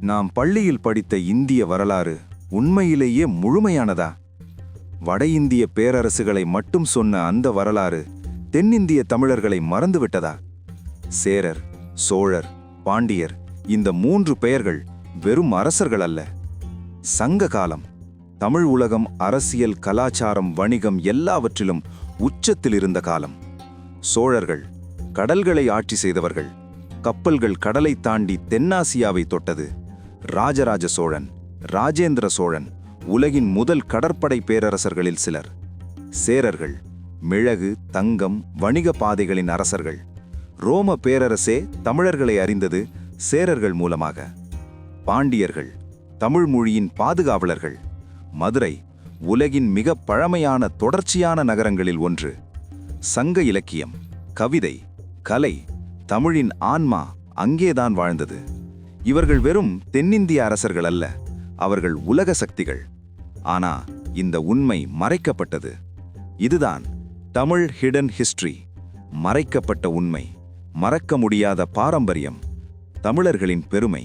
நாம் பள்ளியில் படித்த இந்திய வரலாறு உண்மையிலேயே முழுமையானதா? வட இந்திய பேரரசுகளை மட்டும் சொன்ன அந்த வரலாறு தென்னிந்திய தமிழர்களை மறந்துவிட்டதா? சேரர், சோழர், பாண்டியர் இந்த 3 பெயர்கள் வெறும் அரசர்கள் அல்ல. சங்க காலம் தமிழ் உலகம் அரசியல், கலாச்சாரம், வணிகம் எல்லாவற்றிலும் உச்சத்தில் இருந்த காலம். சோழர்கள் கடல்களை ஆட்சி செய்தவர்கள். கப்பல்கள் கடலை தாண்டி தென்னாசியாவை தொட்டது. ராஜராஜ சோழன், ராஜேந்திர சோழன் உலகின் முதல் கடற்படை பேரரசர்களில் சிலர். சேரர்கள் மிளகு, தங்கம், வணிக பாதைகளின் அரசர்கள். ரோம பேரரசே தமிழர்களை அறிந்தது சேரர்கள் மூலமாக. பாண்டியர்கள் தமிழ் மொழியின் பாதுகாவலர்கள். மதுரை உலகின் மிக பழமையான தொடர்ச்சியான நகரங்களில் ஒன்று. சங்க இலக்கியம், கவிதை, கலை, தமிழின் ஆன்மா அங்கேதான் வாழ்ந்தது. இவர்கள் வெறும் தென்னிந்திய அரசர்கள் அல்ல, அவர்கள் உலக சக்திகள். ஆனா இந்த உண்மை மறைக்கப்பட்டது. இதுதான் தமிழ் ஹிடன் ஹிஸ்டரி. மறைக்கப்பட்ட உண்மை, மறக்க முடியாத பாரம்பரியம், தமிழர்களின் பெருமை.